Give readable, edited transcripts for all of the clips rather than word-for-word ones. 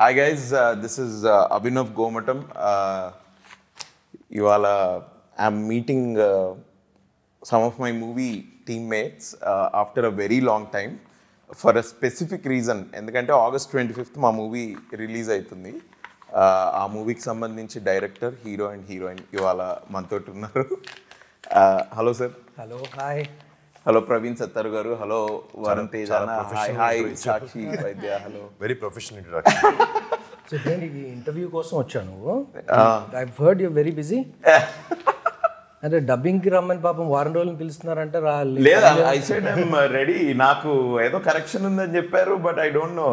Hi guys, this is Abhinav Gomatam. I'm meeting some of my movie teammates after a very long time for a specific reason. ఎందుకంటే August 25th మా movie release అవుతుంది. ఆ మూవీకి సంబంధించి director, hero and heroine ఇవాళ మనతో ఉన్నారు. Hello sir. Hello, hi. Hello Praveen Sattaru గారు. హలో వరుణ్ తేజ్ అన్న. హాయ్ సాక్షి వైద్య. Hello. Very professional introduction. So నేను ఈ ఇంటర్వ్యూ కోసం వచ్చాను. I heard you very busy. అంటే డబ్బింగ్కి రమ్మని పాపం వారం రోజులు పిలుస్తున్నారంటే లేదా? I said I'm ready. నాకు ఏదో కరెక్షన్ ఉందని చెప్పారు, బట్ ఐ డోంట్ నో.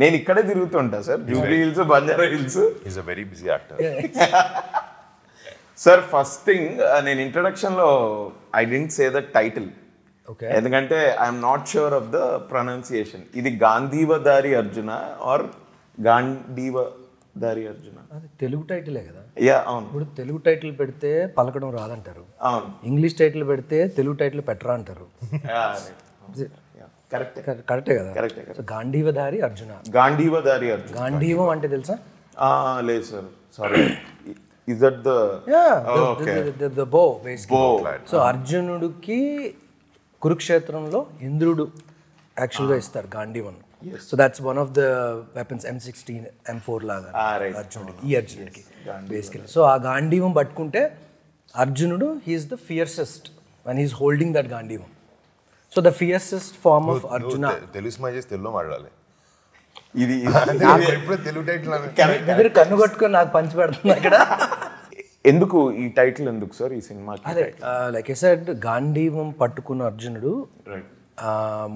నేను ఇక్కడే తిరుగుతుంటా sir, Jubilee Hills, Banjara Hills. Is a very busy actor. Sir, first thing, నేను ఇంట్రడక్షన్లో I didn't say the title. ఎందుకంటే I'm not sure of the pronunciation. ఇది గాంధీవధారి అర్జున ఆర్ గాంధీవధారి అర్జున? అది తెలుగు టైటిలే కదా. యా, అవును. ఇప్పుడు తెలుగు టైటిల్ పెడితే పలకడం రాదంటారు. అవును. ఇంగ్లీష్ టైటిల్ పెడితే తెలుగు టైటిల్ పెట్టరా అంటారు. కరెక్టే కదా. కరెక్టే. గాంధీవధారి అర్జున. గాంధీవధారి అర్జున. గాంధీవం అంటే తెలుసా? లేదు sir, sorry. Is that the the bow basically. So అర్జునుడికి కురుక్షేత్రంలో ఇంద్రుడు యాక్చువల్గా ఇస్తారు Gandivam. So that's one of the weapons. M16 M4 లాగా అర్జునుడికి, ఈ అర్జునుడికి బేసికలీ. సో ఆ గాంధీవం పట్టుకుంటే అర్జునుడు he's the fiercest when he's holding that Gandivam. So the fiercest form of Arjuna. Telugu స్మైజెస్ తెలుగులో మాట్లాడాలి. ఇది ఎప్పుడు తెలుగు టైటిల్ మీరు కన్ను కట్టుకొని నాకు పంచి పెడుతుంది అక్కడ. ఎందుకు ఈ టైటిల్ ఎందుకు సార్ ఈ సినిమాకి? అదే లైక్ ఐ సెడ్, గాంధీవం పట్టుకున్న అర్జునుడు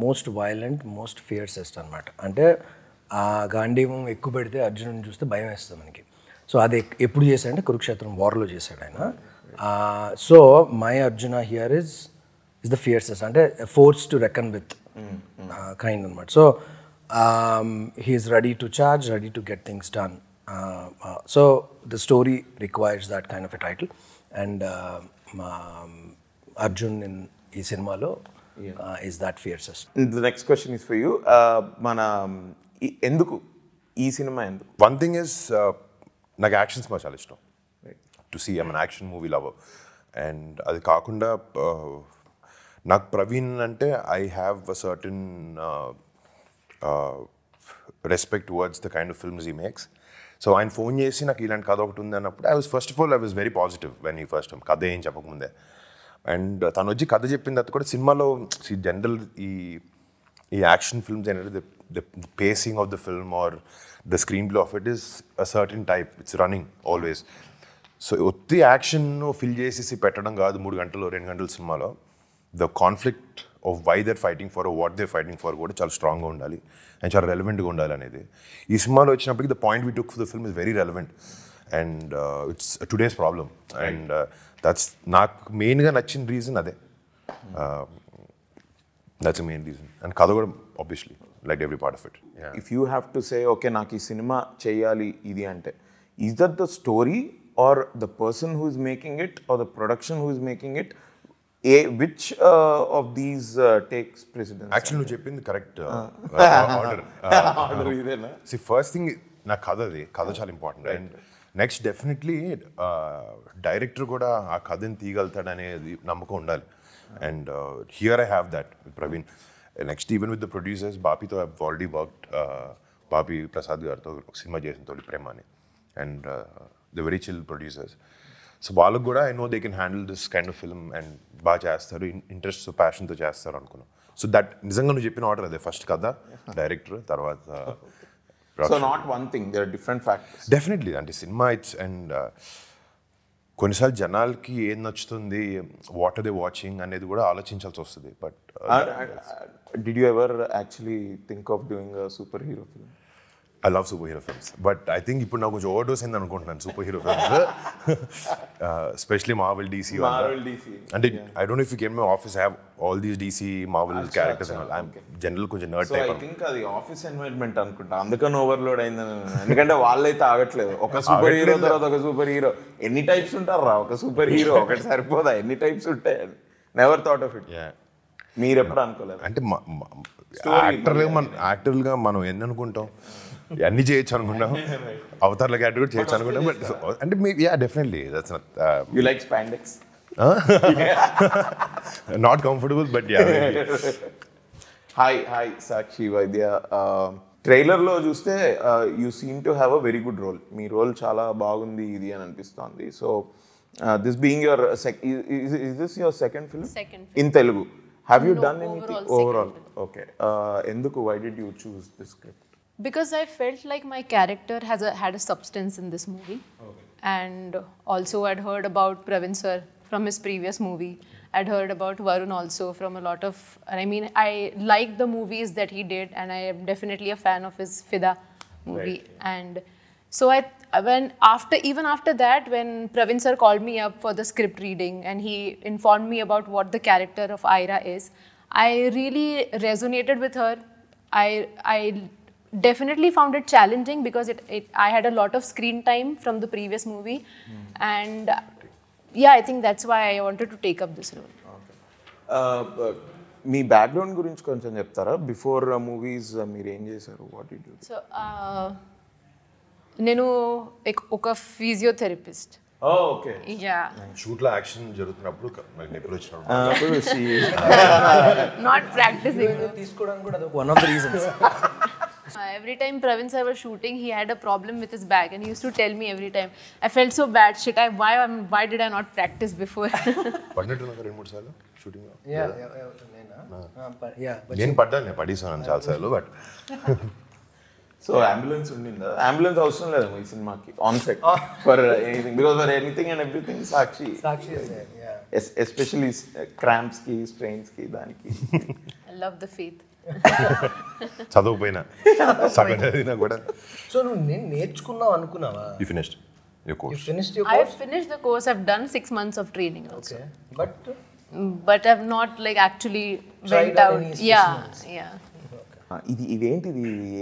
మోస్ట్ వైలెంట్, మోస్ట్ ఫియర్సెస్ట్ అనమాట. అంటే ఆ గాంధీవం ఎక్కువ పెడితే అర్జునుడిని చూస్తే భయం వేస్తుంది మనకి. సో అది ఎప్పుడు చేశాడంటే కురుక్షేత్రం వార్లో చేశాడు ఆయన. So my Arjuna here is the fiercest, అంటే force to reckon with kind అనమాట. సో he is ready to charge, ready to get things done. So the story requires that kind of a title, and Arjun in ee cinemalo is that fiercest. The next question is for you. Mana enduku ee cinema enduku? One thing is నాకు actions మా చాలా ఇష్టం. To see I'm an action movie lover. And అది కాకుండా నాకు ప్రవీణ్ అంటే I have a certain respect towards the kind of films he makes. So ఆయన phone చేసి నాకు ఇలాంటి కథ ఒకటి ఉంది అన్నప్పుడు first of all I was very positive when ఈ ఫస్ట్ కథ ఏం చెప్పకముందే. అండ్ తను వచ్చి కథ చెప్పిన తర్వాత కూడా సినిమాలో జనరల్ ఈ యాక్షన్ ఫిల్మ్స్ అనేది the pacing of the film or the screen play of it is a certain type, it's running always. So ఒత్తి యాక్షన్ ఫిల్ చేసేసి పెట్టడం కాదు 3 గంటలు 2 గంటల సినిమాలో. The conflict of why they're fighting for, what they're fighting for కూడా చాలా స్ట్రాంగ్గా ఉండాలి అండ్ చాలా రెలవెంట్గా ఉండాలి అనేది. ఈ సినిమాలో వచ్చినప్పటికీ the point we took for the film is very relevant and it's today's problem. And that's నాకు మెయిన్గా నచ్చిన రీజన్ అదే. That's the main reason. And కథ కూడా obviously like every part of it. If you have to say okay నాకు ఈ cinema చేయాలి ఇది అంటే, is that the story or the person who is making it or the production who is making it? Which of these takes precedence? Actually, నువ్వు చెప్పింది correct order. See first thing నాకు కథ చాలా important. And next definitely director కూడా ఆ కథని తీయగలుగుతాడు అనేది నమ్మకం ఉండాలి. And here I have that with Praveen. Next even with the producers, బాపీతో I have already worked. Bapi Prasad గారితో ఒక సినిమా చేసిన తొలి ప్రేమ అని. And the very chill producers. So వాళ్ళకు కూడా I know they can handle this kind of film and బాగా చేస్తారు, ఇంట్రెస్ట్ ప్యాషన్తో చేస్తారు అనుకున్నాను. సో దట్ నిజంగా నువ్వు చెప్పిన ఆర్డర్ అదే, ఫస్ట్ కథ, డైరెక్టర్, తర్వాత. So not one thing, there are different factors. Definitely. అంటే సినిమా ఇట్స్ అండ్ కొన్నిసార్లు జనాలకి ఏం నచ్చుతుంది, వాట్ ఆర్ దే వాచింగ్ అనేది కూడా ఆలోచించాల్సి వస్తుంది. But did you ever actually think of doing a super hero film? I love superhero films, but I think ఇప్పుడు నాకు కొంచెం ఓవర్డోస్ అయింది అనుకుంటున్నాను super hero films, especially Marvel DC. అంటే I don't know if you came my office, I have all these DC Marvel characters and I am general కొంచెం nerd type. I think అది office environment అనుకుంటా, అందుకని overload అయిందని. ఎందుకంటే వాళ్ళైతే ఆగట్లేదు, ఒక సూపర్ హీరో తర్వాత ఒక సూపర్ హీరో. ఎన్ని టైప్స్ ఉంటారు రా ఒక సూపర్ హీరో? ఒకటి సరిపోదా? ఎన్ని టైప్స్ ఉంటాయి? Never thought of it. మీరు ఎప్పుడు అనుకోలేదు? అంటే యాక్టర్లుగా మనం ఎన్ని అనుకుంటాం, అన్ని చేయొచ్చు అనుకుంటాం, అవతార్ల క్యారెక్టర్ కూడా చేయొచ్చు అనుకుంటాం. బట్ అంటే definitely that's you like spandex? Not comfortable but hi Sakshi Vaidya. ట్రైలర్లో చూస్తే you seem to have a very good role. మీ రోల్ చాలా బాగుంది ఇది అని అనిపిస్తోంది. So this being your is this your second film? Second film. In Telugu. Have you done overall, anything overall? Okay. Enduku, why did you choose this script? Because I felt like my character had a substance in this movie. Okay. And also I'd heard about Pravin sir from his previous movie. I'd heard about Varun also from a lot of, I mean, I like the movies that he did, and I am definitely a fan of his Fida movie. Right. And so even after that, when Pravin sir called me up for the script reading and he informed me about what the character of Ira is, I really resonated with her. I definitely found it challenging because I had a lot of screen time from the previous movie. And I think that's why I wanted to take up this role. Me background గురించి కొంచెం చెప్తారా? Before movies మీరు ఏం చేశారు? What did you? So నేను ఒక physiotherapist. Okay. Yeah. షూట్లో action జరుగుతున్నప్పుడు నొప్పులు వచ్చినప్పుడు నాట్ ప్రాక్టీసింగ్. తీసుకోవడానికి కూడా one of the reasons. Every time Pravin sir was shooting, he had a problem with his back, and he used to tell me every time. I felt so bad. Shit, why did I not practice before? పడినట్టున్నా 2-3 సార్లు shooting. నేను పడ్డాను, పడేసాను చాలా సార్లు. But so ambulance ఉండిందా? Ambulance అవసరం లేదు ఈ సినిమాకి on set for anything, because for anything and everything Sakshi especially cramps కి, స్ట్రెయిన్స్ కి, దానికి. I love the faith. చదవకపోయినా సగం చదివినా కూడా. సో నువ్వు నేను నేర్చుకున్నావు అనుకున్నావా? You finished your course? I've finished the course. I've done 6 months of training also. Okay. But I've not like actually Tried went out out. any Yeah.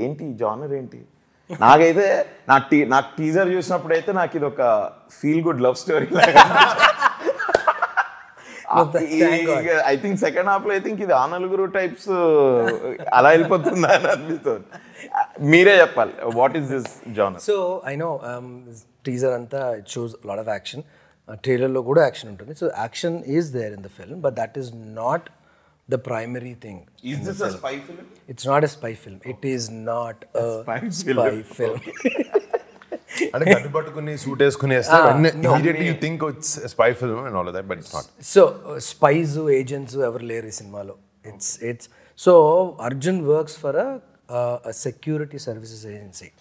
ఏంటి genre ఏంటి? నాకైతే నాకు టీజర్ చూసినప్పుడు అయితే నాకు ఇది ఒక ఫీల్ గుడ్ లవ్ స్టోరీ లాగా. ఐ థింక్ సెకండ్ హాఫ్ లో ఐ థింక్ ఇది ఆ నలుగురు టైప్స్ అలా వెళ్ళిపోతుందా అని అనిపిస్తుంది. మీరే చెప్పాలి, what is this genre? So I know teaser అంతా it shows lot of action. ట్రైలర్లో కూడా యాక్షన్ ఉంటుంది. So action is there in the film, but that is not the primary thing. Is this a spy film? It's not a spy film. It is not a spy film. అంటే గడ్డి పట్టుకుని suit వేసుకుని వేస్తే immediately you think it's a spy film and all of that, but it's not. So spies, agents ఎవరు లేరు ఈ సినిమాలో. It's so Arjun works for a security services agency.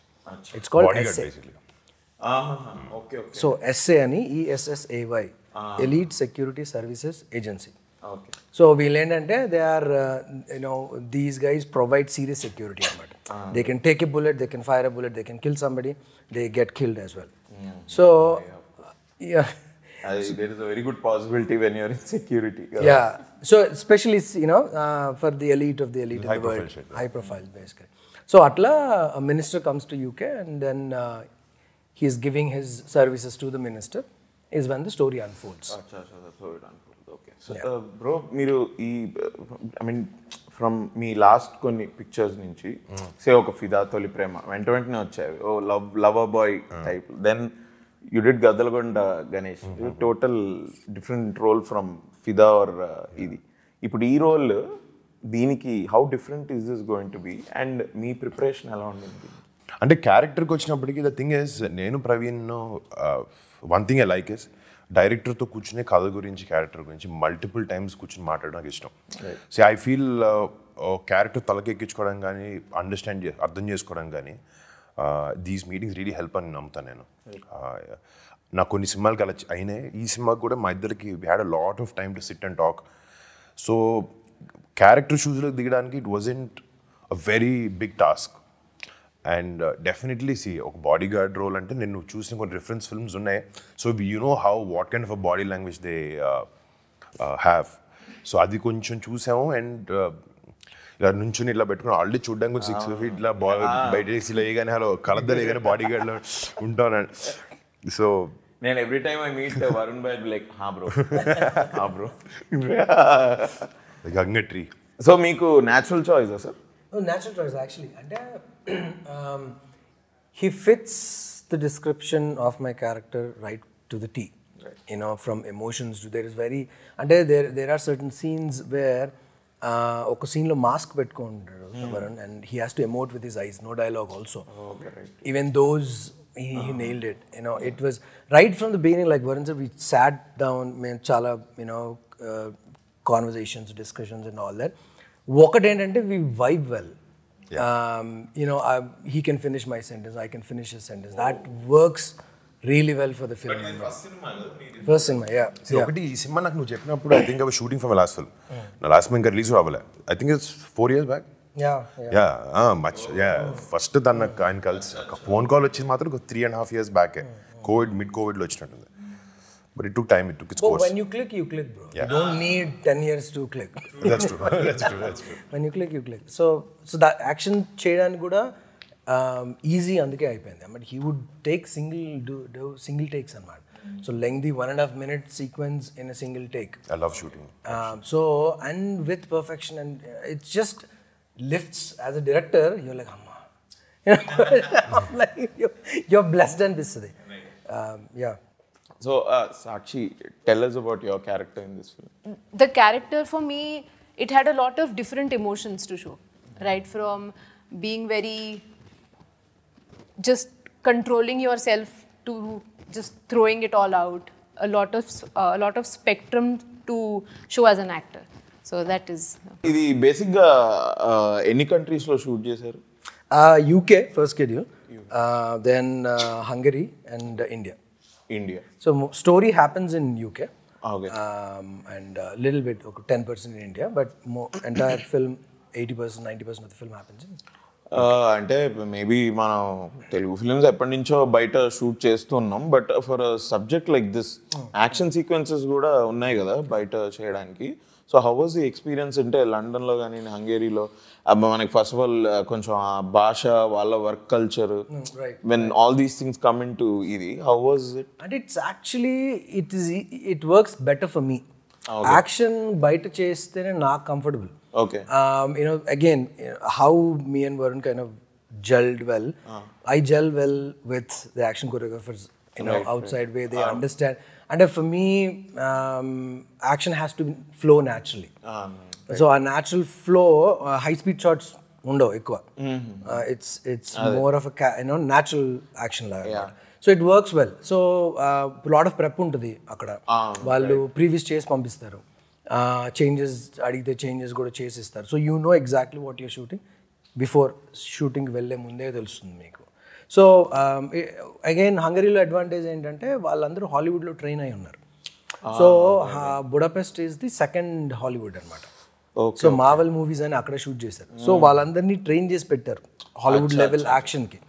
It's called Bodyguard SA. basically. Okay. So SA అని ESSAY, Elite Security Services Agency. Okay. So వీళ్ళు ఏంటంటే they are these guys provide serious security అనమాట. They can take a bullet, they can fire a bullet, they can kill somebody, they get killed as well. So there is a very good possibility when you are in security. So especially for the elite of the elite in the world, high profile basically. So atla a minister comes to UK and then he is giving his services to the minister is when the story unfolds. Bro, మీరు ఈ I mean from మీ last కొన్ని pictures నుంచి ఒక ఫిదా, తొలి ప్రేమ వెంటనే వచ్చాయి, ఓ lover boy type. Then you did Gaddalakonda Ganesh, total different role from Fidaa or ఇది. ఇప్పుడు ఈ రోల్ దీనికి how different is this going to be and మీ ప్రిపరేషన్ ఎలా ఉండింది? అంటే క్యారెక్టర్కి వచ్చినప్పటికీ ద థింగ్ ఇస్, నేను Praveen one thing I like is డైరెక్టర్తో కూర్చునే కథ గురించి, క్యారెక్టర్ గురించి మల్టిపుల్ టైమ్స్ కూర్చుని మాట్లాడడం నాకు ఇష్టం. సో ఐ ఫీల్ క్యారెక్టర్ తలకెక్కించుకోవడం కానీ, అర్థం చేసుకోవడం కానీ, దీస్ మీటింగ్స్ రియలీ హెల్ప్ అని నమ్ముతాను నేను. నాకు కొన్ని సినిమాలకి అలా అయినాయి. ఈ సినిమాకి కూడా మా ఇద్దరికి we had a lot of time to sit and talk. So character షూస్లోకి దిగడానికి it wasn't a very big task. And definitely ఒక బాడీ గార్డ్ రోల్ అంటే నేను చూసిన కొన్ని రిఫరెన్స్ ఫిల్మ్స్ ఉన్నాయి. So you know what kind of a body language they have. So అది కొంచెం చూసాము. అండ్ ఇలా నుంచుని ఇట్లా పెట్టుకుని ఆల్రెడీ చూడడానికి కొంచెం 6 feet ఇట్లా బయట ఇలా వేయగానే హలో కలద్దలేగానే బాడీ గార్డ్లో ఉంటాను. సో నేను every time I meet Varun Bhai like హా బ్రో గంగట్రీ. సో మీకు natural choice sir? Natural choice actually. అంటే he fits the description of my character right to the T. You know, from emotions to there is very, and there are certain scenes where ఒక సీన్లో mask పెట్టుకుంటాడు Varun, and he has to emote with his eyes, no dialogue also. Even those he nailed it. You know, it was right from the beginning, like Varun said, we sat down, మేము చాలా conversations, discussions and all that. ఒకటి ఏంటంటే we vibe well. He can finish my sentence, I can finish his sentence. That works really well for the film. First cinema, yeah. ఒకటి ఈ cinema నాకు నువ్వు చెప్పినప్పుడు I think I was shooting from last film. నా last film ఇంకా release అవ్వలే. I think it's 4 years back. ఫస్ట్ తన ఆయన కలిసి ఫోన్ కాల్ వచ్చింది మాత్రం 3.5 years బ్యాక్. మిడ్ కోవిడ్లో వచ్చినట్టుంది. But it took time, it took its course. But when you click, bro. Yeah. You don't need 10 years to click. That's true. That's true. When you click. So that action చేయడానికి కూడా easy అందుకే అయిపోయింది. But he would take single takes అన్నమాట. So lengthy 1.5 minute sequence in a single take. I love shooting. And with perfection, and it just lifts as a director. You're like, amma. Like you're blessed and this today. Yeah. So, Sakshi, tell us about your character in this film. The character for me, it had a lot of different emotions to show, right? From being very just controlling yourself to just throwing it all out. A lot of spectrum to show as an actor. So that is. ఇది బేసిక్గా ఎన్ని కంట్రీస్లో shoot చేశారు? UK first schedule, then Hungary and India. So story happens in UK. Okay. And a little bit, 10% in India, but entire film 80%, 90% of the film happens in. అంటే maybe మనం Telugu films ఎప్పటి నుంచో బయట షూట్ చేస్తున్నాం, but for subject like this action sequences కూడా ఉన్నాయి కదా బయట చేయడానికి. So how was the experience? అంటే లండన్లో కానీ హంగేరీలో మనకి ఫస్ట్ ఆఫ్ ఆల్ కొంచెం ఆ భాష, వాళ్ళ work culture, when all these things come into ఇది, how was it? And it's actually it works better for me. Action బయట చేస్తేనే నాకు comfortable. Okay. Again, how me and Varun kind of gelled well. I gel well with the action choreographers, outside where they understand. And for me, action has to flow naturally. So a natural flow, high-speed shots undo ekkuva. It's more of a natural action laga. So it works well. So a lot of prep untadi akkada. Vallu previous chase pampistaru. Changes అడిగితే changes కూడా చేసిస్తారు. So you know exactly what you're shooting before షూటింగ్కి వెళ్ళే ముందే తెలుస్తుంది మీకు. So again హంగరీలో advantage ఏంటంటే వాళ్ళందరూ హాలీవుడ్లో ట్రైన్ అయి ఉన్నారు. So Budapest is the second Hollywood అనమాట. సో మార్వెల్ మూవీస్ అని అక్కడ షూట్ చేశారు. సో వాళ్ళందరినీ ట్రైన్ చేసి పెట్టారు హాలీవుడ్ లెవెల్ యాక్షన్కి.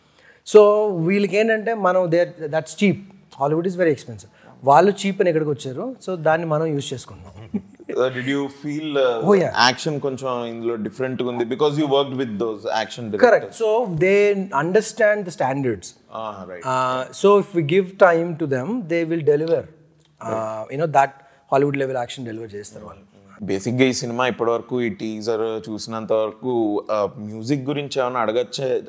సో వీళ్ళకి ఏంటంటే మనం that's cheap. Hollywood is very expensive. వాళ్ళు చీప్ అని ఎక్కడికి వచ్చారు. సో దాన్ని మనం యూజ్ చేసుకుంటున్నాం. Did you feel action కొంచెం ఇందులో డిఫరెంట్ గా ఉంది because you worked with those action directors? Correct. So they understand the standards. Right. So if we give time to them, they will deliver. That Hollywood level action deliver చేస్తారు వాళ్ళు. బేసిక్గా ఈ cinema ఇప్పటివరకు ఈ teaser చూసినంత వరకు music గురించి ఏమైనా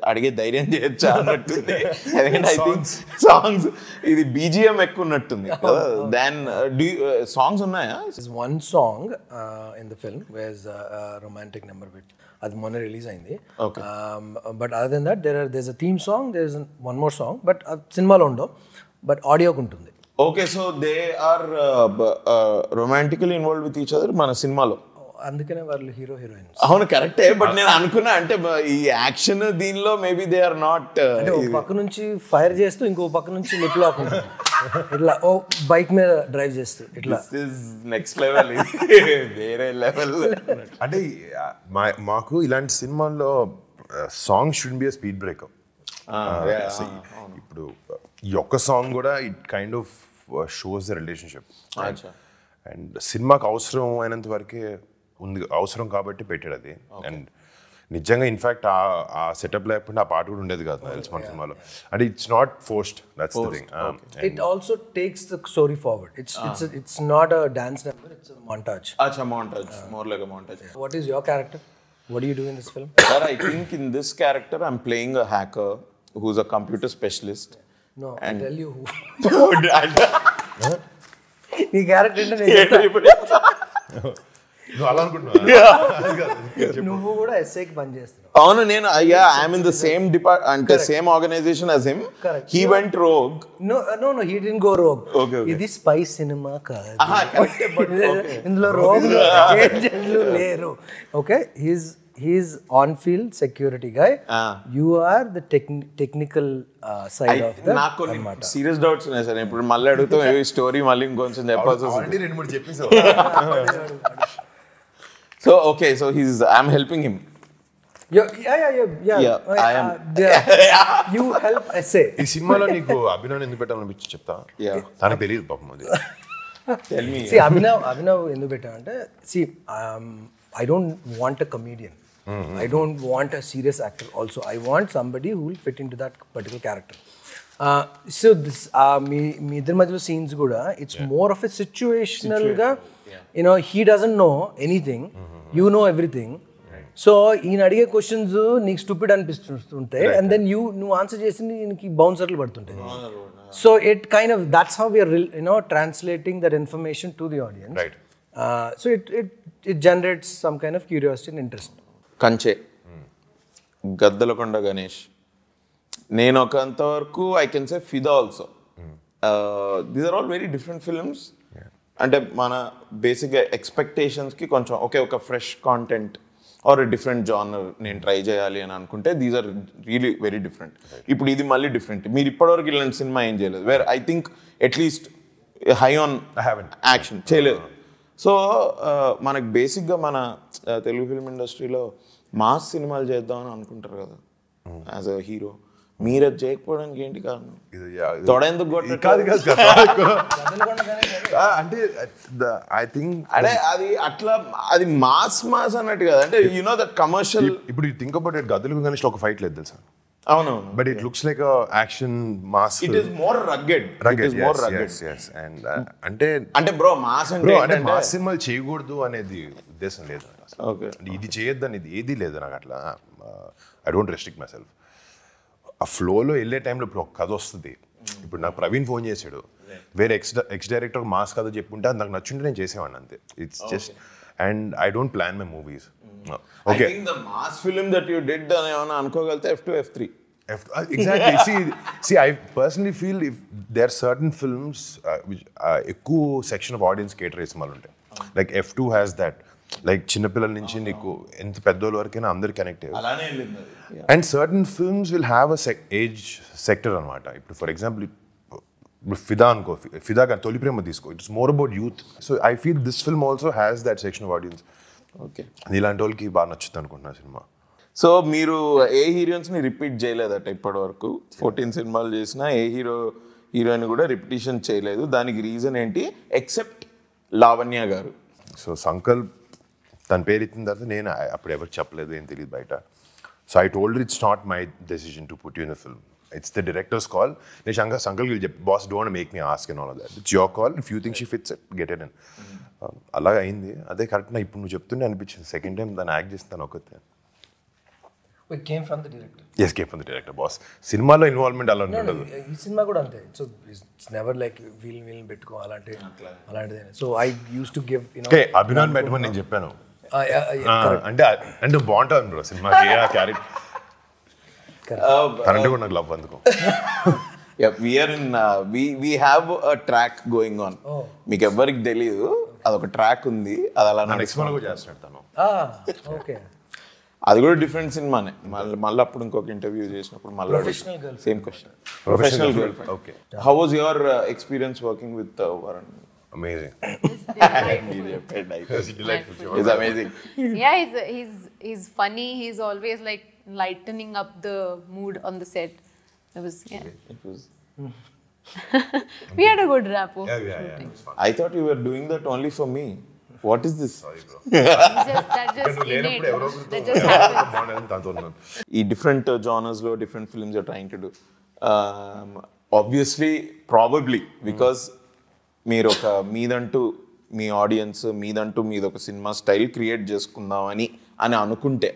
అడిగే ధైర్యం చేయొచ్చా అన్నట్టుంది. ఎందుకంటే ఐ థింక్ సాంగ్స్ ఇది బీజిఎం ఎక్కువ ఉన్నట్టుంది కదా. దెన్ సాంగ్స్ ఉన్నాయా? One song in the film where romantic number with అది మొన్న రిలీజ్ అయింది. But other than that there is a theme song, there is one more song, but సినిమాలో ఉండవు, బట్ ఆడియోకి ఉంటుంది. Okay, so they are romantically involve with each other మన సినిమాలో. అందుకనే వాళ్ళు హీరో హీరోయిన్. అవును, కరెక్టే. బట్ నేను అనుకున్నా అంటే ఈ యాక్షన్ దీనిలో మేబీ దే ఆర్ నాట్. అంటే ఒక పక్క నుంచి ఫైర్ చేస్తూ ఇంకో పక్క నుంచి లిప్ లాక్ ఇట్లా బైక్ మీద డ్రైవ్ చేస్తూ ఇట్లా నెక్స్ట్ లెవెల్, వేరే లెవెల్. అంటే మాకు ఇలాంటి సినిమాల్లో song should be a speed breaker. ఇప్పుడు ఈ ఒక్క సాంగ్ కూడా it kind of shows the relationship. And సినిమాకి అవసరం అయినంత వరకే ఉంది, అవసరం కాబట్టి పెట్టాడు అది. అండ్ నిజంగా ఇన్ఫాక్ట్ ఆ సెటప్ లేకుండా ఆ పాట కూడా ఉండేది కాదు తెలుసు మన సినిమాలో. అంటే it's not forced, that's the thing. It also takes the story forward. It's not a dance number, it's a montage. Acha montage, more like a montage. What is your character? What do you do in this film? Sir, I think in this character I'm playing a hacker who's a computer specialist. No, I tell you who. నీ character నువ్వు అలా అనుకుంటున్నా. నువ్వు కూడా ఎస్ఐకి పని చేస్తున్నావు. అవును, నేను I'm in the same depart అంటే same organisation as him. He went rogue. No, he didn't go rogue. Okay. ఇది స్పై సినిమా కాదు. ఇందులో But రోగ్ ఏజెంట్లు లేరు. Okay, he's on field security guy. You are the technical side of the నాకు కొన్ని serious doubts ఉన్నాయి sir. ఇప్పుడు మళ్ళీ అడుగుతాం ఈ స్టోరీ మళ్ళీ ఇంకొంచెం చెప్పాల్సి వస్తుంది. 2-3 చెప్పేసావు. So okay, so I'm helping him. Yeah. You help essay. ఈ సినిమాలో నీకు అభినవ్ ఎందుకు పెట్టాలనిపించి చెప్తా. తనకు తెలియదు పాపం అది. Tell me. See, Abhinav ఎందుకు పెట్టానంటే, I don't want a comedian. I don't want a serious actor also. I want somebody who will fit into that particular character. So this మీ ఇద్దరి మధ్యలో సీన్స్ కూడా it's more of a situational గా, he doesn't know anything, you know everything. So ఈయన అడిగే questions నీకు stupid అనిపిస్తుంటాయి, and then నువ్వు answer చేసింది ఈయనకి బౌన్సర్లు పడుతుంటాయి. So it kind of that's how we're translating that information to the audience. So it generates some kind of curiosity and interest. Kanche, Gaddalakonda Ganesh, నేను ఒకంతవరకు I can say Fidaa also. These are all very different films. అంటే మన బేసిక్గా ఎక్స్పెక్టేషన్స్కి కొంచెం ఒక fresh content or different genre నేను try చేయాలి అని అనుకుంటే these are really very different. ఇప్పుడు ఇది మళ్ళీ డిఫరెంట్. మీరు ఇప్పటివరకు ఇలాంటి సినిమా ఏం చేయలేదు where I think at least high on action చేయలేదు. సో మనకు బేసిక్గా మన తెలుగు ఫిల్మ్ ఇండస్ట్రీలో మాస్ సినిమాలు చేద్దామని అనుకుంటారు కదా యాజ్ అ హీరో. మీరు అది చేయకపోవడానికి ఏంటి కారణం? తొడెందుకు అంటే ఐ థింక్ అదే అది అట్లా అది మాస్ అన్నట్టు కదా. అంటే యు నో దట్ కమర్షియల్. ఇప్పుడు థింక్ అబౌట్ ఇట్, గద్దలు గణేష్ ఒక ఫైట్ లేదు తెలుసా? అవునవును. But it looks like action mass. It is more rugged. అంటే బ్రో మాస్ అంటే మాస్ సినిమాలు చేయకూడదు అనేది ఉద్దేశం లేదు. ఓకే, ఇది చేయొద్దు అనేది ఏది లేదు నాకు. అట్లా I don't restrict my self. ఆ ఫ్లోలో వెళ్ళే టైంలో ఇప్పుడు ఒక కథ వస్తుంది. ఇప్పుడు నాకు ప్రవీణ్ ఫోన్ చేశాడు, వేరే ఎక్స్ డైరెక్టర్ మాస్ కథ చెప్పుంటే అది నాకు నచ్చుంటే నేను చేసేవాడిని అంతే. It's just and I don't plan my movies. Okay, the mass film that you did అని ఏమైనా అనుకోగలితే F2 F3. Exactly. See, I personally feel if there are certain films which ఎక్కువ సెక్షన్ ఆఫ్ ఆడియన్స్ కేటర్ చేసే వాళ్ళు ఉంటాయి. Like F2 has that. Like చిన్నపిల్లల నుంచి నీకు ఎంత పెద్దోళ్ళ వరకైనా అందరు కనెక్ట్ అయ్యారు. And certain films will have a age sector అనమాట. ఇప్పుడు ఫర్ ఎగ్జాంపుల్ ఫిదా అనుకో, ఫిదా కానీ తొలి ప్రేమ తీసుకో, it's more about youth. So I feel this film also has that section of audience. Okay, ఇలాంటి వాళ్ళకి బాగా నచ్చుతుంది అనుకుంటున్నా సినిమా. సో మీరు ఏ హీరోయిన్స్ని రిపీట్ చేయలేదట ఇప్పటి వరకు? 14 సినిమాలు చేసినా ఏ హీరోయిన్ కూడా రిపిటేషన్ చేయలేదు. దానికి రీజన్ ఏంటి ఎక్సెప్ట్ లావణ్య గారు? సో సంకల్ప్ తన పేరు ఇచ్చిన తర్వాత నేను అప్పుడు ఎవరికి చెప్పలేదు, ఏం తెలియదు బయట. So I told it's not my decision to put you in the film, it's the directors call. నేను సంకల్కి చెప్పి boss don't make me ask and all of that, it's your call, if you think she fits it get it in. అలాగ అయింది. అదే correct. నా ఇప్పుడు నువ్వు చెప్తుంటే అనిపించింది సెకండ్ టైం దాన్ని యాక్ట్ చేస్తాను ఒకతే. It came from the director. Yes, came from the director, boss. సినిమాలో ఇన్వాల్వ్మెంట్ అలా ఉండదు. ఈ సినిమా కూడా అంతే. So it's never like wheel పెట్టుకో అలాంటిది. So I use to give Abhinav పెట్టమని నేను చెప్పాను. అంటే బాగుంటుంది బ్రో సినిమాకి ఆ క్యారెక్టర్. తనంటే కూడా నాకు లవ్ అందుకో. we have a track going on. మీకు ఎవ్వరికి తెలియదు, అదొక ట్రాక్ ఉంది. అది అలా నెక్స్ట్ వన్ కూడా చేస్తాడు తను. ఓకే, అది కూడా డిఫరెంట్ సినిమానే. మళ్ళీ అప్పుడు ఇంకొక ఇంటర్వ్యూ చేసినప్పుడు మళ్ళీ same question. Professional girl friend. Okay, how was your experience working with Varun? Amazing. He's amazing. Yeah, he's funny. He's always like lightening up the mood on the set. It was we had a good rapport. Yeah, it was fun. I thought you were doing that only for me. What is this? That just innate. That just happens. ఈ different జానర్స్లో different films you're trying to do. Obviously probably because మీరు ఒక మీదంటూ మీ audience మీదంటూ మీది ఒక cinema style create చేసుకుందామని అనుకుంటే,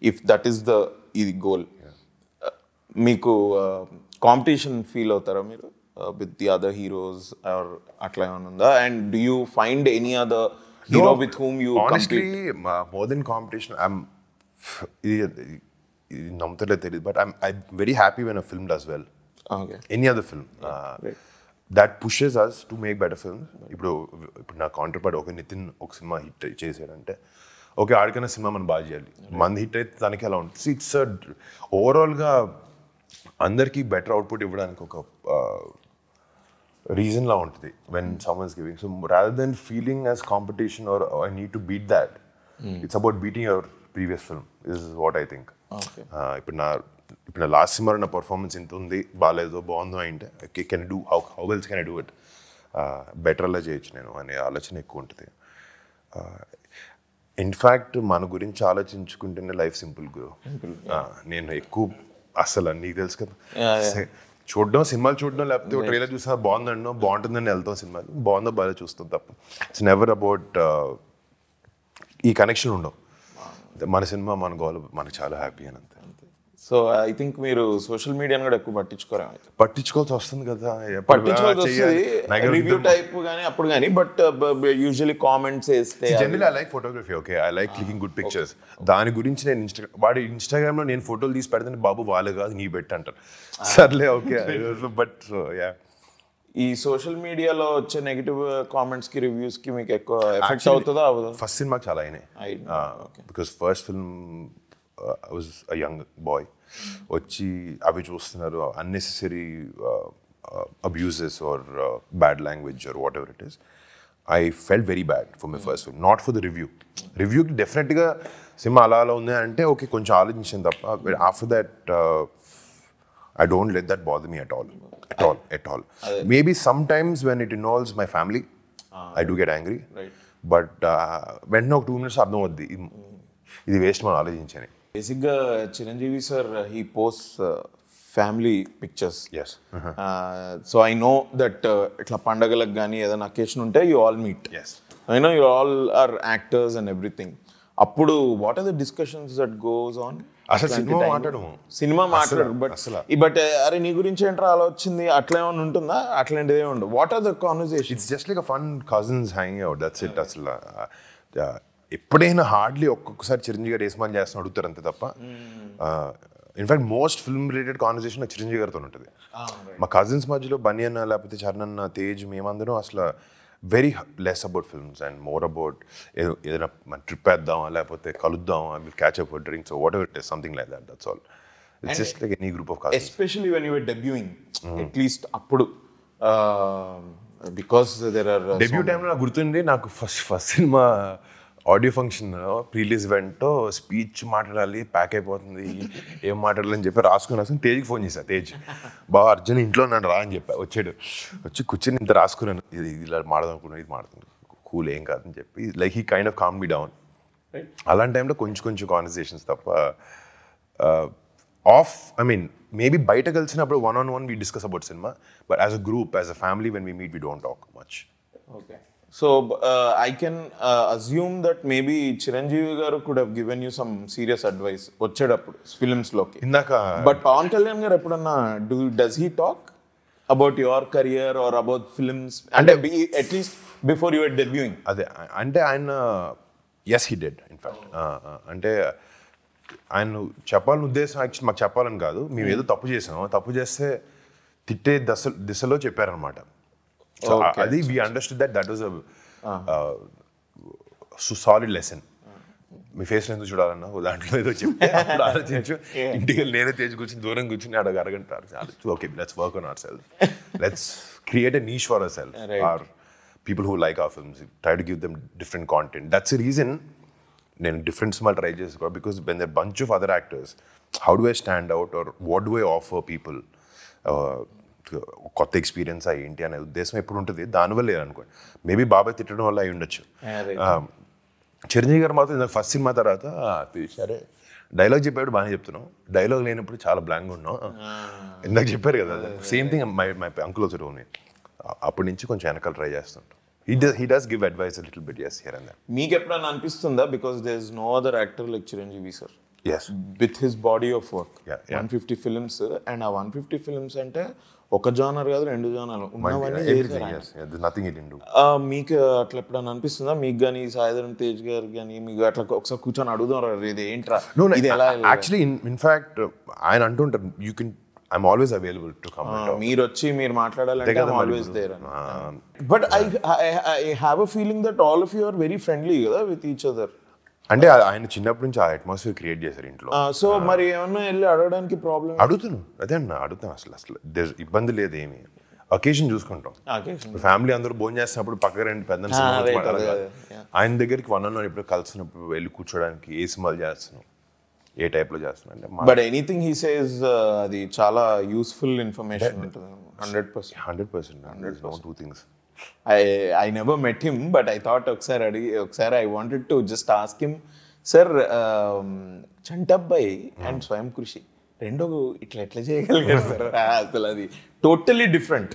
if that is the ఇది goal, మీకు కాంపిటీషన్ ఫీల్ అవుతారా మీరు with the other heroes or అట్లా ఏమైనా ఉందా? And do you find any other hero with whom you honestly compete? More than competition, I'm but I'm very happy when a film does well. Okay. Any other film Right. that pushes us to make better films. ఇప్పుడు నా కౌంటర్పార్ట్ ఒక నితిన్ ఒక cinema hit చేశాడంటే okay ఆడికైనా cinema మనం బాగా చేయాలి, మంది hit అయితే దానికి ఎలా ఉంటుంది. ఇట్స్ ఓవరాల్గా అందరికీ బెటర్ అవుట్పుట్ ఇవ్వడానికి ఒక reason la untadi when someone is giving. So rather than feeling as competition or I need to beat that, it's about beating your previous film is what I think. Okay. ఇప్పుడు last cinema నా performance ఇంత ఉంది, బాగాలేదో బాగుందో అంటే okay can do how else can I do it, better అలా చేయొచ్చు నేను అనే ఆలోచన ఎక్కువ ఉంటుంది. ఇన్ఫ్యాక్ట్ మన గురించి ఆలోచించుకుంటేనే లైఫ్ సింపుల్ గ్రో. నేను ఎక్కువ అసలు నీకు తెలుసు కదా, చూడడం సినిమాలు చూడడం లేకపోతే ఒక ట్రైలర్ చూసినా బాగుందన్నో బాగుంటుందని వెళ్తాం, సినిమాలు బాగుందో బాగా చూస్తాం తప్ప ఇట్స్ నెవర్ అబౌట్ ఈ కనెక్షన్ ఉండవు. మన సినిమా మన గోల్ మనకు చాలా హ్యాపీ అని అంతే. సో ఐ థింక్ మీరు సోషల్ మీడియాని కూడా ఎక్కువ పట్టించుకోవాల్సి వస్తుంది కదా, రివ్యూ టైప్ కానీ అప్పుడు కానీ, బట్ యూజువల్లీ కామెంట్స్ వేస్తే generally I like photography, okay I like clicking good pictures. దాని గురించి నేను వాడి ఇన్స్టాగ్రామ్లో నేను ఫోటోలు తీసి పెడితే బాబు వాళ్ళే కాదు నీ పెట్టి అంటారు. సర్లే ఓకే, బట్ యా ఈ సోషల్ మీడియాలో వచ్చే నెగిటివ్ కామెంట్స్ కి రివ్యూస్ కి మీకు ఎక్కువ ఎఫెక్ట్ అవుతుందా? ఫస్ట్ సినిమాకి చాలా అయినాయి because first film I was a young boy, వచ్చి అవి చూస్తున్నారు unnecessary abuses or bad language or whatever it is. I felt very bad for my first film, not for the రివ్యూకి డెఫినెట్గా సినిమా అలా అలా ఉంది అంటే ఓకే కొంచెం ఆలోచించాను తప్ప after that I don't let that bother me at all. Maybe sometimes when it involves my family, I do get angry. Right. But when no 2 minutes అర్థం అవుద్ది ఇది వేస్ట్ మనం ఆలోచించని. బేసిక్గా Chiranjeevi sir he post family pictures. Yes. So I know that ఇట్లా పండగలకు కానీ ఏదైనా అకేషన్ ఉంటే you all meet. Yes. I know you all are actors and everything. అప్పుడు what are the discussions that goes on? అసలు సినిమా మాట్లాడరు బట్ అరే నీ గురించి ఏంట్రా అలా వచ్చింది అట్లా ఏమైనా ఉంటుందా? అట్లాంటిది ఏమి ఉండదు. What are the conversation? It's just like a fun cousins hanging out, that's it. అసలు ఎప్పుడైనా హార్డ్లీ ఒక్కొక్కసారి చిరంజీవి గారు ఏస్మాన్ చేస్తున్న అడుగుతారు అంతే తప్ప in fact most film related conversation నాకు చిరంజీవి గారితో ఉంటుంది. మా కజిన్స్ మధ్యలో బన్నీ అన్న లేకపోతే చరణ్ అన్న తేజ్ మేమందరం అసలు very less about films and more about ఏదైనా మన ట్రిప్ వేద్దామా లేకపోతే కలుద్దాం, I will catch up for drinks what ever it is, something like that. That's all. It's just like any group of cousins. Especially when you were debuting at least అప్పుడు because there are debut టైంలో నాకు గుర్తుంది, నాకు first cinema audio function ప్రీలీజ్ event speech మాట్లాడాలి, pack అయిపోతుంది, ఏం మాట్లాడాలని చెప్పి రాసుకుని తేజ్కి ఫోన్ చేశాను. తేజ్ బాగా అర్జున్ ఇంట్లో నన్ను రా అని చెప్పా. వచ్చి కూర్చొని ఇంత రాసుకున్నాను, ఇది ఇలా మాడదాం అనుకున్నాను, ఇది మాడుతుంది కూల్ ఏం కాదని చెప్పి like he kind of calm me down. అలాంటి టైంలో కొంచెం కాన్వర్సేషన్స్ తప్ప ఐ మీన్ మేబీ బయట కలిసినప్పుడు 1-on-1 we discuss about cinema, but as a group, as a family, when we meet, we don't talk much. Okay. So I can assume that maybe Chiranjeevi garu could have given you some serious advice వచ్చేటప్పుడు films లోకి. But Pawan Kalyan గారు ఎప్పుడన్నా does he talk about your career or about films అంటే at least before you were debuting? అదే అంటే ఆయన yes he did in fact. అంటే ఆయన చెప్పాలని ఉద్దేశం యాక్చువల్లీ మాకు చెప్పాలని కాదు, మేము ఏదో తప్పు చేసాము, తప్పు చేస్తే తిట్టే దిశలో చెప్పారనమాట. So అది we understood that was a solid lesson. మీ ఫేస్లో ఎందుకు చూడాలన్నా దాంట్లో ఏదో చెప్తే అప్పుడు ఆలోచించు, ఇంటికి నేనే తేజ్ కూర్చొని దూరం కూర్చొని గరగంట okay let's work on our self, let's create a niche for our self, or people who like our films, try to give them different content. That's a reason నేను డిఫరెంట్ సినిమాలు ట్రై చేసుకో, because when there bunch of other actors how do I stand out or what do I offer people కొత్త experience ఏంటి అనే ఉద్దేశం ఎప్పుడు ఉంటుంది, దానివల్ల లేదనుకోండి. మేబీ బాబాయ్ తిట్టడం వల్ల అయి ఉండొచ్చు. చిరంజీవి గారు మాత్రం ఫస్ట్ సినిమా తర్వాత సరే డైలాగ్ చెప్పాడు బాగానే చెప్తున్నాం, డైలాగ్ లేనప్పుడు చాలా బ్లాంక్గా ఉన్నాం, ఇందాక చెప్పారు కదా, same thing my uncle also told me. అప్పటి నుంచి కొంచెం వెనకాల ట్రై చేస్తుంటాం. He does give advice a little bit, yes, here and there. మీకు ఎప్పుడైనా అనిపిస్తుందా, because there is no other actor like Chiranjeevi sir Yes. with his body of work, Yeah. 150 films, and ఆ 150 films అంటే ఒక జానర్ కాదు, 2 జానర్లు ఉన్నవన్నీ Everything, yes. Yeah, there's nothing he didn't do. మీకు అట్లా ఎప్పుడైనా అనిపిస్తుందా, మీకు కానీ సాయిధరం తేజ్ గారు కానీ మీకు అట్లా ఒకసారి కూర్చొని అడుగుదాం ఇది ఏంట్రా, ఇది ఎలా? Actually, in fact, ఆయన అంటుంటారు, I'm always available to come and talk. మీరు వచ్చి మీరు మాట్లాడాలంటే I'm always there. But I have a feeling that all of you are very friendly కదా with each other. అంటే ఆయన చిన్నప్పటి నుంచి ఆ అట్మాస్ఫియర్ క్రియేట్ చేశారు ఇంట్లో. సో మరి ఏమన్నా వెళ్ళి అడగడానికి ప్రాబ్లం? అడుగుతాను అసలు ఇబ్బంది లేదు ఏమి. అకేషన్ చూసుకుంటాం. ఫ్యామిలీ అందరూ భోజనం చేసినప్పుడు పక్క రెండు పెద్ద ఆయన దగ్గరికి 1-on-1 ఇప్పుడు కలిసినప్పుడు వెళ్ళి కూర్చోడానికి ఏ సినిమాలు చేస్తున్నాం, ఏ టైప్లో చేస్తున్నాం అంటే. బట్ ఎనీథింగ్ హీ సేస్ అది చాలా యూస్ఫుల్ ఇన్ఫర్మేషన్ ఉంటుంది. 100%. No two things. I never met him, but I thought ఒకసారి I wanted to just ask him, sir, Chantabbai and స్వయం కృషి రెండో ఎట్లా చేయగలిగారు సార్? అసలు అది టోటలీ డిఫరెంట్.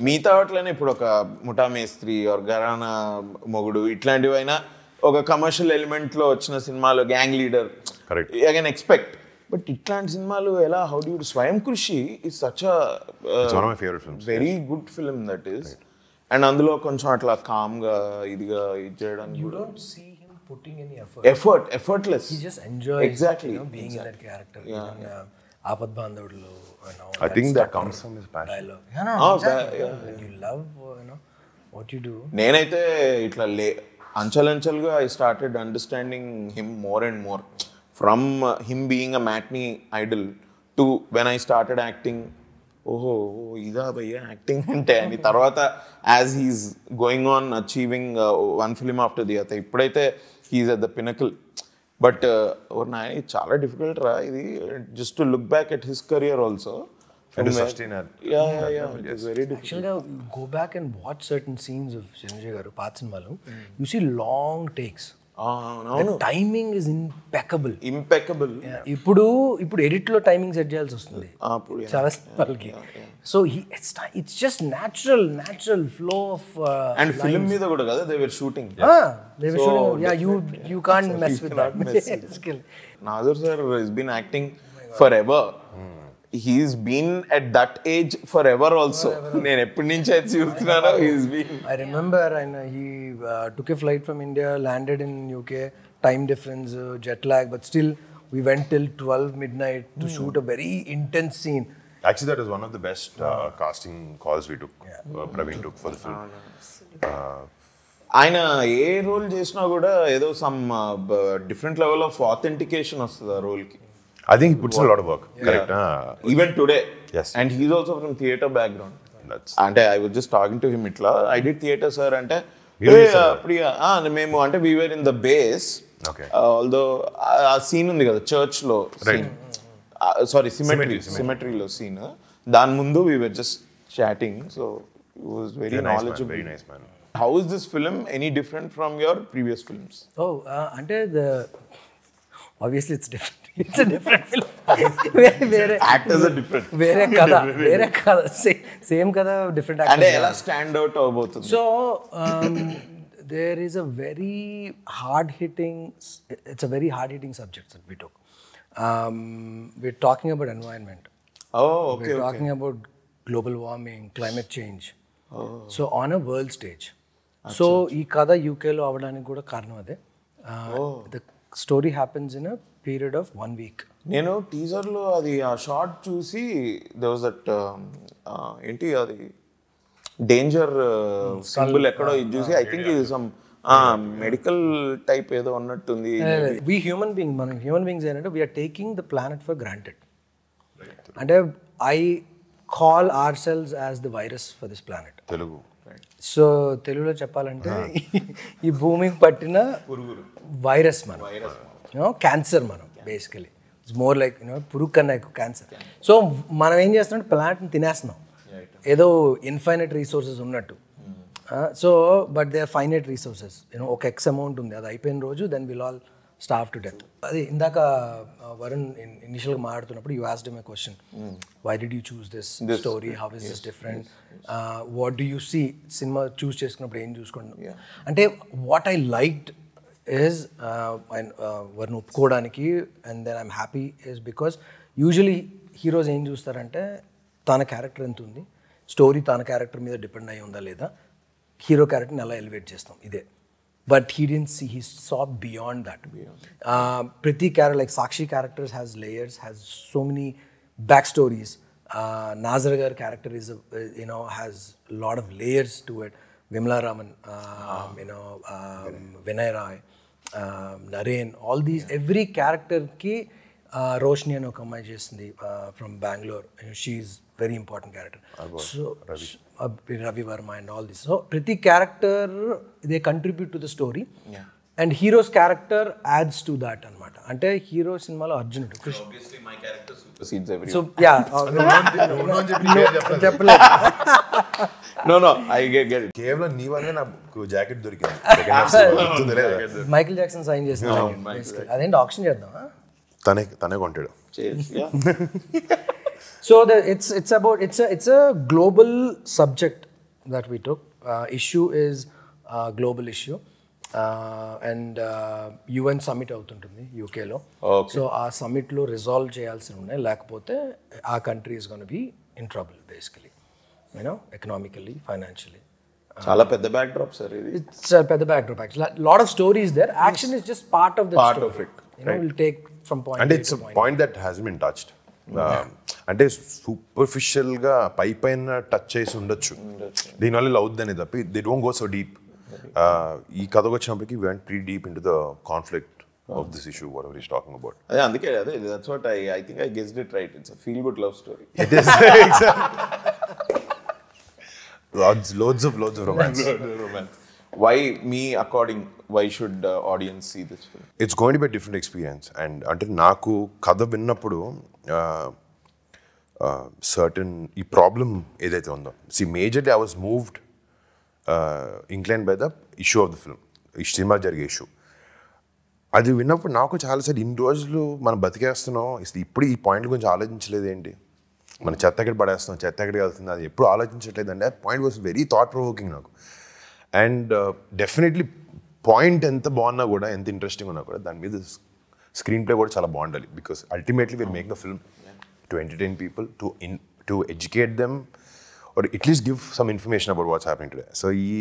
మిగతా వాటిలోనే ఇప్పుడు ఒక ముఠా మేస్త్రి ఆర్ ఘరానా మొగుడు ఇట్లాంటివైనా ఒక కమర్షియల్ ఎలిమెంట్లో వచ్చిన సినిమాలు, gang leader, I can expect. But ఇట్లాంటి సినిమాలు ఎలా, హౌ డు యు స్వయం కృషి is such a very good film that is. And అందులో కొంచెం అట్లా కామ్గా ఇదిగా ఇది చేయడానికి you don't see him putting any effortless. He just enjoys exactly being in that character. Even Aapat Bandhavadlo, I think that comes from his passion. dialogue. Exactly. When you love what you do. నేనైతే ఇట్లా అంచెలంచెలుగా I started understanding him more and more from him being a matinee idol to when I started acting. ఓహో ఇదా భయ్యా acting అంటే అని. తర్వాత as he's going on achieving one film after the other, ఇప్పుడైతే he's at the pinnacle. But నాయన చాలా difficult రా ఇది, just to look back at his career also. Actually, go back and watch certain scenes of Chiranjeevi garu పాత సినిమాలు, you see long takes. The timing is impeccable. ఇప్పుడు edit లో timing set చేయాల్సి వస్తుంది చాలా సినిమాలకి. So it's just natural flow of and film మీద కూడా కదా they were shooting. Yeah, you can't mess with that skill. Nazar sir has been acting forever. He's been at that age forever also. నేను ఎప్పటి నుంచి అయితే చూస్తున్నానో he's been. I remember he took a flight from India, landed in UK, time difference, jet lag, but still we went till 12 midnight to shoot a very intense scene. Actually, that is one of the best casting calls we took. Praveen took for the film. ఆయన ఏ role చేసినా కూడా ఏదో some different level of authentication వస్తుంది ఆ రోల్కి. I think he puts a lot of work. Correct. Even today. Yes. And he's also from theatre background. అంటే I was just talking to him ఇట్లా, I did theatre sir అంటే మేము అంటే we were in the base. Okay. Although ఆ scene ఉంది కదా church లో scene, sorry సిమెట్రీలో scene, దాని ముందు we were just chatting, so he was very knowledgeable. Very nice man. How is this film any different from your previous films? అంటే obviously it's different. It's a different film. Actors are different. వేరే కథ same కథ different actors. అంటే ఎలా stand out అవబోతుంది? So there is a very hard hitting subject that we took. We're talking about environment. Okay. We're talking about global warming, climate change. So on a world stage. So ఈ కథ యూకేలో అవడానికి కూడా కారణం అదే. The story happens in a period of 1 week. నేను టీజర్లో అది ఆ షార్ట్ చూసి there was that ఏంటి అది డేంజర్ సింబల్ ఎక్కడో ఇది చూసి ఐ థింక్ ఇది సమ్ మెడికల్ టైప్ ఏదో ఉన్నట్టుంది. We human beings ఏంటంటే we are taking the planet for granted. అంటే I call ourselves as the virus for this planet. Telugu. So తెలుగులో చెప్పాలంటే ఈ భూమికి పట్టిన వైరస్ మనం, క్యాన్సర్ మనం బేసికలీ. ఇట్స్ మోర్ లైక్ పురుగు కన్నా ఎక్కువ క్యాన్సర్. సో మనం ఏం చేస్తున్నాం, ప్లాంట్ని తినేస్తున్నాం. ఏదో ఇన్ఫైనైట్ రిసోర్సెస్ ఉన్నట్టు. So but they are finite resources, you know ఒక ఎక్స్ అమౌంట్ ఉంది, అది అయిపోయిన రోజు then will all starve to death. అది ఇందాక వరుణ్ ఇనిషియల్గా మాట్లాడుతున్నప్పుడు you asked him a question, why did you choose this story, how is this different, what do you see, సినిమా చూస్ చేసుకున్నప్పుడు ఏం చూసుకుంటాం అంటే వాట్ ఐ లైక్డ్ is వారిని ఒప్పుకోవడానికి and then I'm happy is because usually heroes ఏం చూస్తారంటే తన క్యారెక్టర్ ఎంత ఉంది, స్టోరీ తన క్యారెక్టర్ మీద డిపెండ్ అయ్యి ఉందా లేదా, హీరో క్యారెక్టర్ని ఎలా ఎలివేట్ చేస్తాం ఇదే. But he didn't see, he saw beyond that. ప్రతి character like Sakshi characters has layers, has so many back stories. Nassar గారి character is has a lot of layers to it. Vimla Raman, Vinay Rai, Naren, all these, every character ki Roshni and Okamai chesindi from Bangalore, she is very important character. So Ravi Verma and all this. So prati character they contribute to the story. And hero's character adds to that anamata. Ante hero cinema lo Arjunudu. So obviously my character supersedes everyone. So yeah, no, I get it. కేవలం నీ వల్లే నాకు jacket దొరికింది. Michael Jackson sign చేసిన అదేంటి option చేద్దామా, తనే కొంటాడు. So it's a global subject that we took. Issue is global issue. And UN summit అవుతుంటుంది యూకేలో. సో ఆ సమ్మిట్లో రిజాల్వ్ చేయాల్సి ఉన్నాయి, లేకపోతే ఆ country is gonna be in trouble basically, economically, financially. చాలా పెద్ద బ్యాక్ డ్రాప్ సార్ ఇది. ఇట్స్ పెద్ద backdrop actually. Lot of stories there, action is just part of the story. Will take from point అంటే it's point that has been touched. అంటే సూపర్ఫిషియల్గా పైన touch చేసి ఉండొచ్చు, దీనివల్ల ఇలా అవుద్దని తప్పి they don't go so deep. ఈ కథకు వచ్చినప్పటికీ we went pretty deep into the conflict of this issue, whatever he's talking about. అదే అందుకే that's what I think I guessed it right. It's a feel good love story. It is. loads of romance. Why should audience see this film? It's going to be a different experience. And అంటే నాకు కథ విన్నప్పుడు certain ఈ problem ఏదైతే ఉందో, majorly I was moved, inclined by the issue of the film, ఈ cinema జరిగే issue. అది విన్నప్పుడు నాకు చాలాసార్లు ఇన్ని రోజులు మనం బతికేస్తున్నాం, ఇప్పుడు ఈ పాయింట్ గురించి ఆలోచించలేదు ఏంటి, మన చెత్త ఎక్కడ పడేస్తున్నాం, చెత్త ఎక్కడికి వెళ్తుంది, అది ఎప్పుడు ఆలోచించట్లేదు అంటే point was very thought provoking నాకు. అండ్ డెఫినెట్లీ పాయింట్ ఎంత బాగున్నా కూడా, ఎంత ఇంట్రెస్టింగ్ ఉన్నా కూడా, దాని మీద స్క్రీన్ ప్లే కూడా చాలా బాగుండాలి. Because ultimately will make the film to entertain people, to educate them, or at least give some information about what's happening today. So ఈ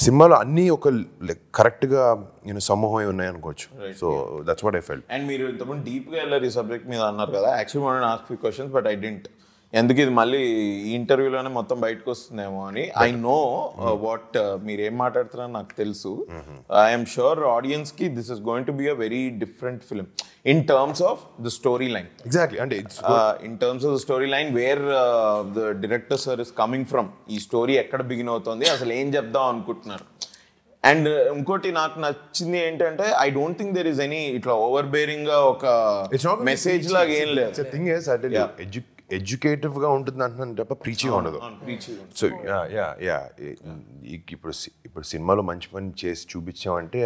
సినిమాలో అన్నీ ఒక కరెక్ట్గా సమూహం ఉన్నాయి అనుకోవచ్చు. So that's what I felt. And మీరు ఇంతకుముందు డీప్గా వెళ్ళారు ఈ సబ్జెక్ట్ మీద అన్నారు కదా, actually want to ask few questions but I didn't. ఎందుకు ఇది మళ్ళీ ఈ ఇంటర్వ్యూలోనే మొత్తం బయటకు వస్తుందేమో అని. ఐ నో వాట్ మీరు ఏం మాట్లాడుతున్నారో నాకు తెలుసు. ఐఎమ్ షూర్ ఆడియన్స్ కి this is going to be a very different film in terms of the storyline. Exactly. And it's in terms of the storyline where the director sir is coming from. ఈ story ఎక్కడ begin అవుతుంది, అసలు ఏం చెప్దాం అనుకుంటున్నారు. And ఇంకోటి నాకు నచ్చింది ఏంటంటే I don't think there is any ఇట్లా ఓవర్ బేరింగ్ గా ఒక మెసేజ్ లాగా ఏం లేదు. థింగ్ ఇస్ ఎడ్యుకేటివ్ గా ఉంటుంది అంటున్నాను తప్ప ప్రీచింగ్ ఉండదు. సో ఇప్పుడు సినిమాలో మంచి పని చేసి చూపించామంటే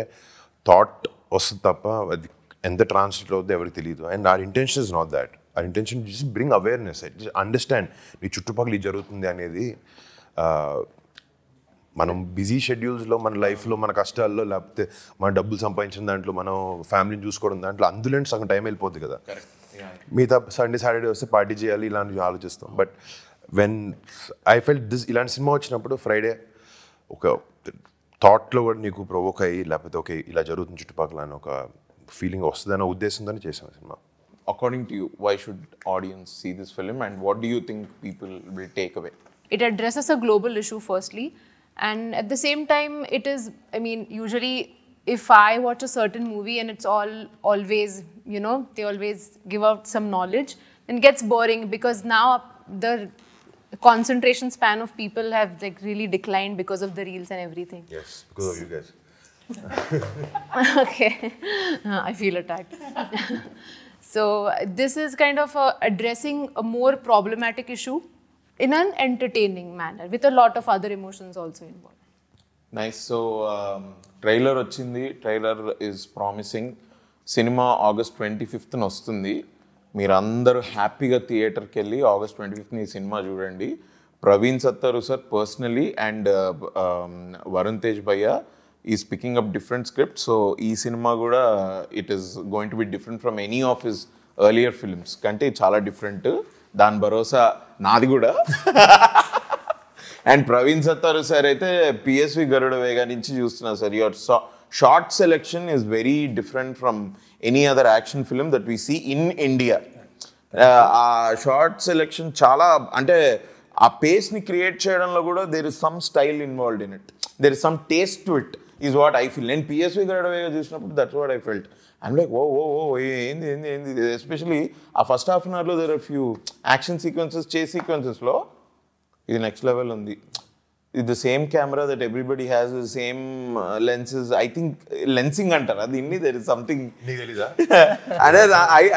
థాట్ వస్తుంది తప్ప అది ఎంత ట్రాన్స్లేట్ అవుతుందో ఎవరికి తెలియదు. And our intention is not that. Our intention just bring awareness, just understand నీ చుట్టుపక్కల ఇది జరుగుతుంది అనేది. మనం బిజీ షెడ్యూల్స్లో, మన లైఫ్లో, మన కష్టాల్లో, లేకపోతే మన డబ్బులు సంపాదించిన దాంట్లో, మనం ఫ్యామిలీని చూసుకోవడం దాంట్లో, అందులో సగం టైం వెళ్ళిపోద్ది కదా. మిగతా సండే సాటర్డే వస్తే పార్టీ చేయాలి ఇలాంటివి ఆలోచిస్తాం. But when I felt this, ఇలాంటి సినిమా వచ్చినప్పుడు ఫ్రైడే ఒక థాట్లో కూడా నీకు ప్రొవోక్ అయ్యి, లేకపోతే ఓకే ఇలా జరుగుతుంది చుట్టుపక్కల అని ఒక ఫీలింగ్ వస్తుందన్న ఉద్దేశంతోనే చేసాం cinema. According to you, why should audience see this film and what do you think people will take away? It addresses a global issue firstly, and at the same time it is, I mean, usually if I watch a certain movie and it's always, they always give out some knowledge, then it gets boring because now the concentration span of people have like really declined because of the reels and everything. Yes, because of you guys. Okay, I feel attacked. So this is kind of addressing a more problematic issue in an entertaining manner with a lot of other emotions also involved. Nice. So trailer వచ్చింది. Trailer is promising. సినిమా August 25th వస్తుంది. మీరందరూ హ్యాపీగా థియేటర్కి వెళ్ళి August 25th ఈ సినిమా చూడండి. Praveen Sattaru sir personally and Varun Tej భయ్య is picking up different script. So ఈ సినిమా కూడా it is going to be different from any of his earlier films కంటే చాలా డిఫరెంట్. దాని భరోసా నాది కూడా. అండ్ ప్రవీణ్ సత్తారు సార్ అయితే పిఎస్వి గరుడ వేగా నుంచి చూస్తున్నా sir. Your shot selection is very different from any other action film that we see in India. ఆ షార్ట్ సెలెక్షన్ చాలా అంటే ఆ పేస్ని క్రియేట్ చేయడంలో కూడా there is some style involved in it. There is some taste to it is what I feel. నేను PSV Garuda Vega చూసినప్పుడు that's what I felt. I'm like oh oh oh ఏంది ఏంది ఏంది. ఎస్పెషలీ ఆ ఫస్ట్ హాఫ్ అన్ అవర్లో there are few action sequences, chase సీక్వెన్సెస్లో ఇది next level ఉంది. ఇది the same camera that everybody has, the same lenses. I think lensing అంటారా దీన్ని? దెర్ ఇస్ సంథింగ్ తెలీదా? అదే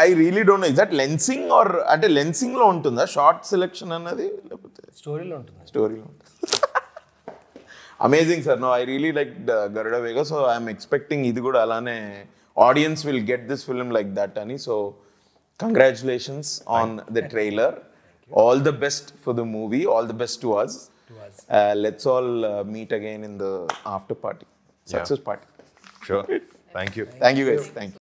I really don't know. Is that lensing or అంటే లెన్సింగ్లో ఉంటుందా షార్ట్ సెలెక్షన్ అన్నది, లేకపోతే స్టోరీలో ఉంటుంది? స్టోరీలో ఉంటుంది. Amazing sir. No I really like Garuda Vega. So I'm expecting ఇది కూడా అలానే audience will get this film like that అని. So congratulations on the trailer. All the best for the movie. All the best to us. Let's all meet again in the after party. Success party. Sure. Thank you. Thank you guys. Thank you.